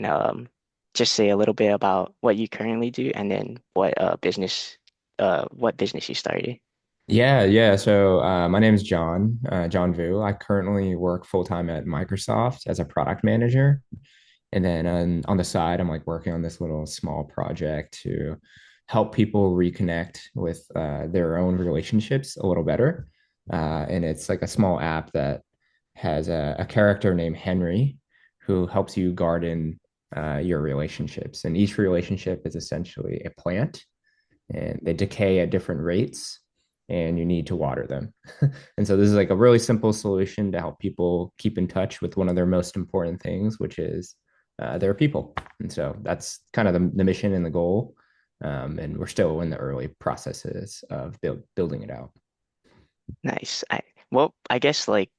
and just say a little bit about what you currently do and then what business you started. Yeah. So my name is John, John Vu. I currently work full time at Microsoft as a product manager. And then on the side, I'm like working on this little small project to help people reconnect with their own relationships a little better. And it's like a small app that has a character named Henry who helps you garden your relationships. And each relationship is essentially a plant and they decay at different rates and you need to water them. And so this is like a really simple solution to help people keep in touch with one of their most important things, which is their people. And so that's kind of the mission and the goal. And we're still in the early processes of building it out. Nice. I guess like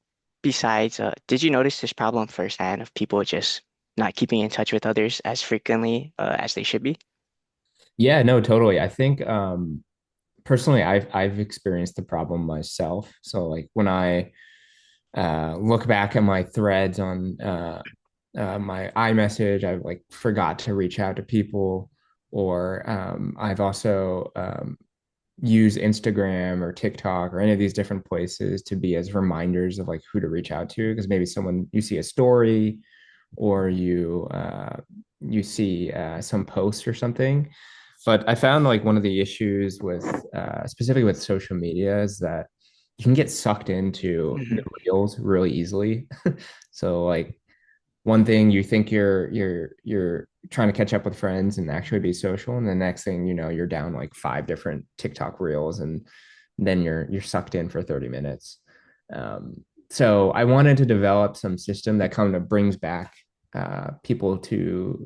besides, did you notice this problem firsthand of people just not keeping in touch with others as frequently as they should be? Yeah, no, totally. I think personally, I've experienced the problem myself. So like when I look back at my threads on my iMessage, I like forgot to reach out to people, or I've also used Instagram or TikTok or any of these different places to be as reminders of like who to reach out to because maybe someone you see a story or you see some post or something. But I found like one of the issues with specifically with social media is that you can get sucked into the Hmm. reels really easily. So like one thing you think you're trying to catch up with friends and actually be social, and the next thing you know, you're down like five different TikTok reels, and then you're sucked in for 30 minutes. So I wanted to develop some system that kind of brings back people uh, to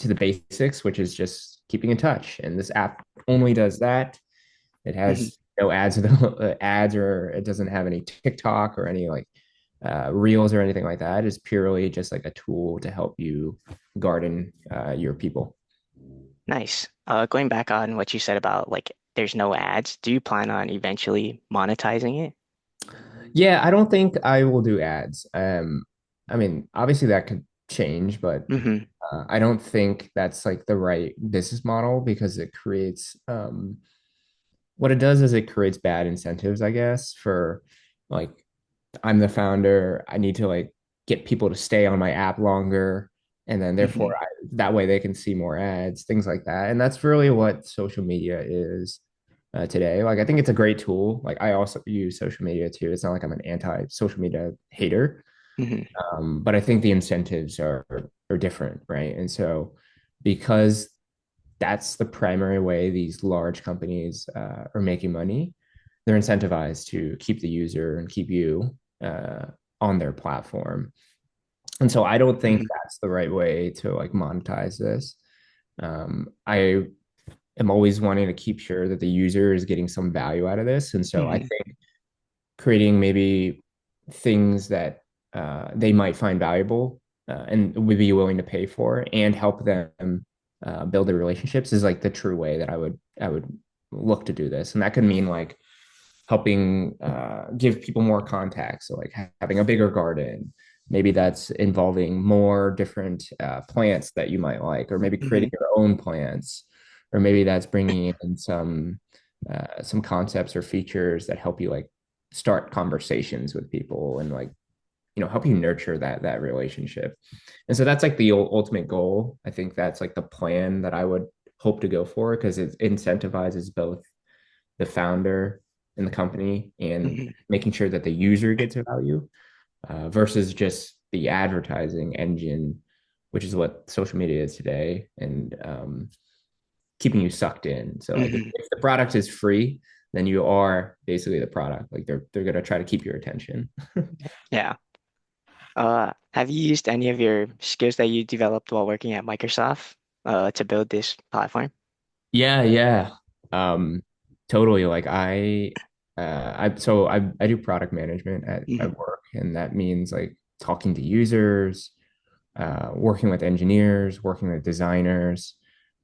the basics, which is just keeping in touch. And this app only does that. It Hmm. has no ads, ads, or it doesn't have any TikTok or any like reels or anything like that. It's purely just like a tool to help you garden your people. Nice. Going back on what you said about like there's no ads, do you plan on eventually monetizing it? Yeah, I don't think I will do ads. I mean, obviously that could change, but Hmm. I don't think that's like the right business model because it creates what it does is it creates bad incentives, I guess, for like I'm the founder. I need to like get people to stay on my app longer. And then Hmm. that way they can see more ads, things like that. And that's really what social media is today. Like, I think it's a great tool. Like, I also use social media too. It's not like I'm an anti social media hater. Hmm. But I think the incentives are different, right? And so because that's the primary way these large companies are making money, they're incentivized to keep the user and keep you uh, on their platform. And so I don't think Hmm. that's the right way to like monetize this. I am always wanting to keep sure that the user is getting some value out of this. And so I Hmm. think creating maybe things that they might find valuable and would be willing to pay for and help them build their relationships is like the true way that I would look to do this. And that could mean like helping give people more contacts, so like having a bigger garden. Maybe that's involving more different plants that you might like, or maybe creating Hmm. your own plants, or maybe that's bringing in some concepts or features that help you like start conversations with people and like help you nurture that relationship. And so that's like the ultimate goal. I think that's like the plan that I would hope to go for because it incentivizes both the founder and the company and Hmm. making sure that the user gets value versus just the advertising engine, which is what social media is today, and keeping you sucked in. So like Hmm. if the product is free, then you are basically the product. Like they're gonna try to keep your attention. Yeah. Have you used any of your skills that you developed while working at Microsoft to build this platform? Yeah. Um, totally. Like I do product management Hmm. at work, and that means like talking to users, working with engineers, working with designers.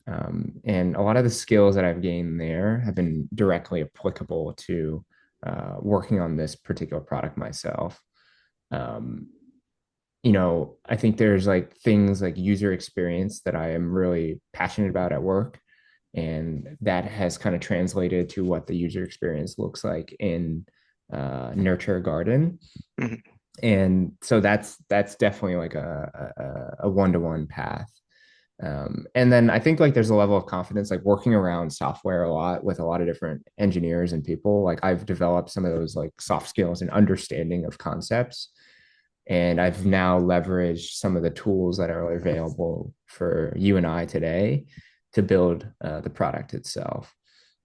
And a lot of the skills that I've gained there have been directly applicable to working on this particular product myself. Um, I think there's like things like user experience that I am really passionate about at work. And that has kind of translated to what the user experience looks like in Nurture Garden. Hmm. And so that's definitely like a one-to-one path. And then I think like there's a level of confidence, like working around software a lot with a lot of different engineers and people. Like I've developed some of those like soft skills and understanding of concepts. And I've now leveraged some of the tools that are available for you and I today to build the product itself.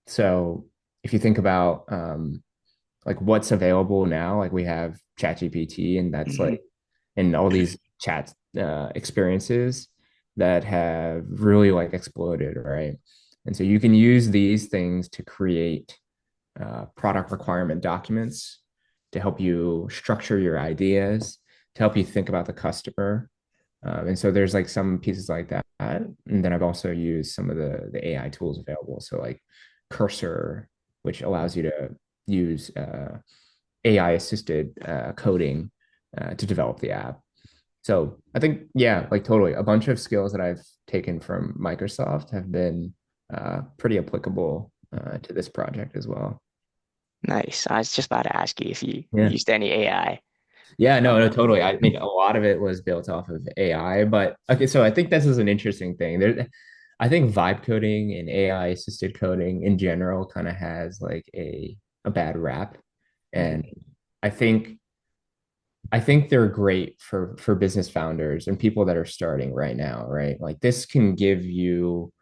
So if you think about like what's available now, like we have ChatGPT, and that's Hmm. like and all these chat experiences that have really like exploded, right? And so you can use these things to create product requirement documents to help you structure your ideas, to help you think about the customer. And so there's like some pieces like that. And then I've also used some of the AI tools available. So like Cursor, which allows you to use AI assisted coding to develop the app. So I think, yeah, like totally a bunch of skills that I've taken from Microsoft have been pretty applicable to this project as well. Nice. I was just about to ask you if you Yeah. used any AI. Yeah, no, Uh, no, totally. I mean, a lot of it was built off of AI, but okay, so I think this is an interesting thing. I think vibe coding and AI assisted coding in general kind of has like a bad rap. And mhm, I think I think they're great for business founders and people that are starting right now, right? Like this can give you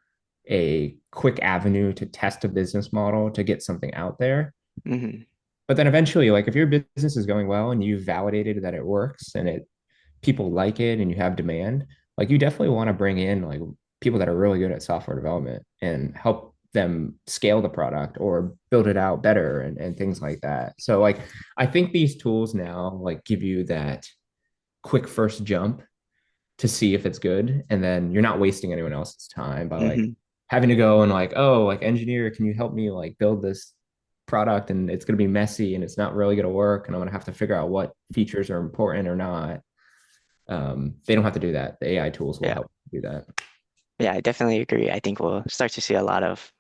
a quick avenue to test a business model to get something out there. mhm. But then eventually, like if your business is going well and you've validated that it works and it people like it and you have demand, like you definitely want to bring in like people that are really good at software development and help them scale the product or build it out better and things like that. So like I think these tools now like give you that quick first jump to see if it's good. And then you're not wasting anyone else's time by like Hmm. having to go and like, oh, like engineer, can you help me like build this product? And it's going to be messy and it's not really going to work. And I'm going to have to figure out what features are important or not. They don't have to do that. The AI tools will Yeah. help do that. Yeah, I definitely agree. I think we'll start to see a lot of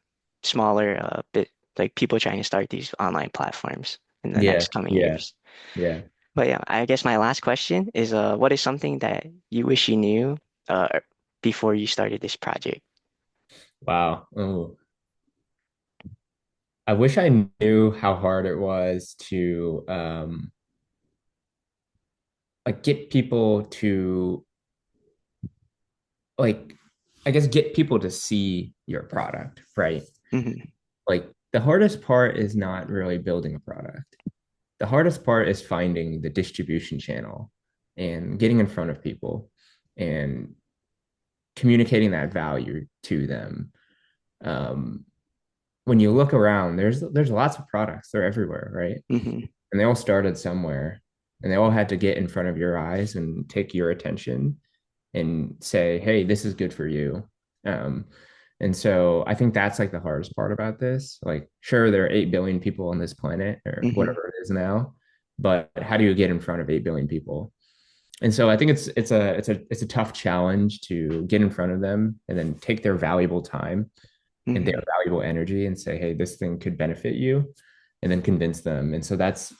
smaller bit like people trying to start these online platforms in the Yeah, next coming yeah, years. yeah. But yeah, I guess my last question is what is something that you wish you knew before you started this project? Wow. Oh, I wish I knew how hard it was to like get people to like I guess get people to see your product, right? Hmm. Like the hardest part is not really building a product. The hardest part is finding the distribution channel and getting in front of people and communicating that value to them. Um, when you look around, there's lots of products. They're everywhere, right? Hmm. And they all started somewhere, and they all had to get in front of your eyes and take your attention and say, hey, this is good for you. Um, and so I think that's like the hardest part about this. Like, sure, there are 8 billion people on this planet or Hmm. whatever it is now, but how do you get in front of 8 billion people? And so I think it's a tough challenge to get in front of them and then take their valuable time and their Hmm. valuable energy and say, hey, this thing could benefit you, and then convince them. And so that's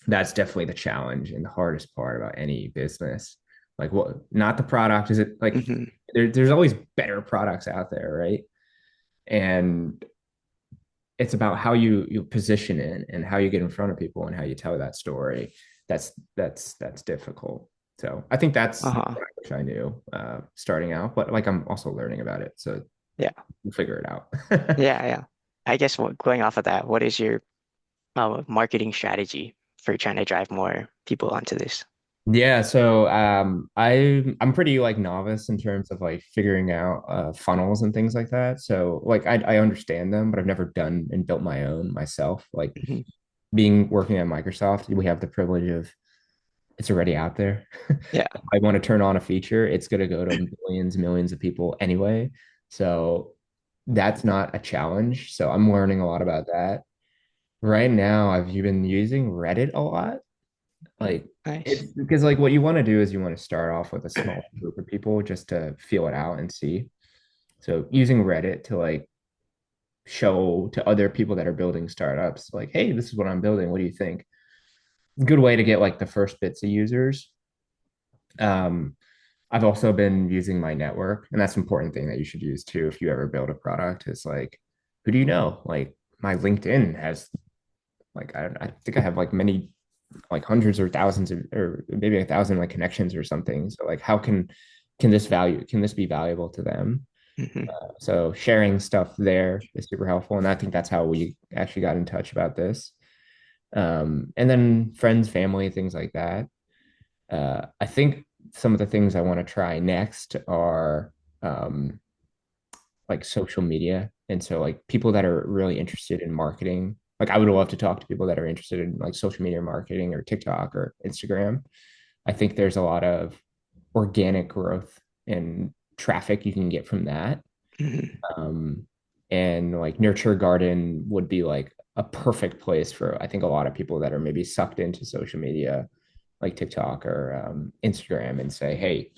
definitely the challenge and the hardest part about any business. Like what not the product, is it like Hmm. there's always better products out there, right? And it's about how you position it and how you get in front of people and how you tell that story. That's difficult. So I think that's Uh-huh. what I wish I knew starting out, but like I'm also learning about it, so Yeah. we'll figure it out. Yeah, yeah. I guess going off of that, what is your marketing strategy for trying to drive more people onto this? Yeah, so I'm pretty like novice in terms of like figuring out funnels and things like that. So like I understand them, but I've never done and built my own myself. Like Hmm. being working at Microsoft, we have the privilege of it's already out there. Yeah. If I want to turn on a feature, it's going to go to millions of people anyway. So that's not a challenge. So I'm learning a lot about that. Right now, I've been using Reddit a lot. Like Nice. It's because like what you want to do is you want to start off with a small group of people just to feel it out and see. So using Reddit to like show to other people that are building startups, like, hey, this is what I'm building. What do you think? Good way to get like the first bits of users. Um, I've also been using my network, and that's an important thing that you should use too if you ever build a product. Is like, who do you know? Like my LinkedIn has like I think I have like many like hundreds or thousands of or maybe 1,000 like connections or something. So like how can this be valuable to them? Hmm. So sharing stuff there is super helpful, and I think that's how we actually got in touch about this. And then friends, family, things like that. I think some of the things I want to try next are um, like social media. And so like people that are really interested in marketing, like I would love to talk to people that are interested in like social media marketing or TikTok or Instagram. I think there's a lot of organic growth and traffic you can get from that. Hmm. Um, and like Nurture Garden would be like a perfect place for I think a lot of people that are maybe sucked into social media like TikTok or Instagram and say, hey,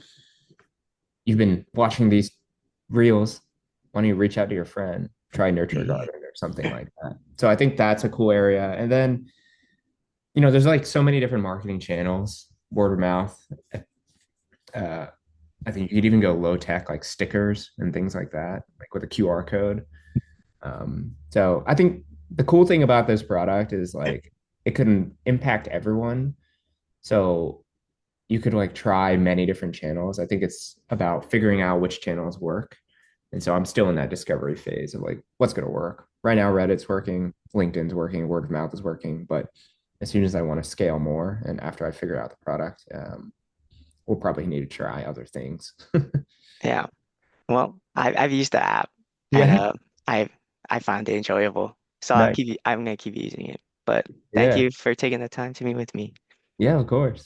you've been watching these reels. Why don't you reach out to your friend, try Nurture Hmm. Garden or something like that? So I think that's a cool area. And then, there's like so many different marketing channels, word of mouth. Uh, I think you could even go low tech, like stickers and things like that, like with a QR code. So I think the cool thing about this product is like it can impact everyone. So you could like try many different channels. I think it's about figuring out which channels work. And so I'm still in that discovery phase of like what's going to work. Right now, Reddit's working, LinkedIn's working, word of mouth is working. But as soon as I want to scale more and after I figure out the product, we'll probably need to try other things. Yeah. Well, I've used the app and Yeah. I I found it enjoyable. So Nice. I'm gonna keep using it. But thank Yeah. you for taking the time to meet with me. Yeah, of course.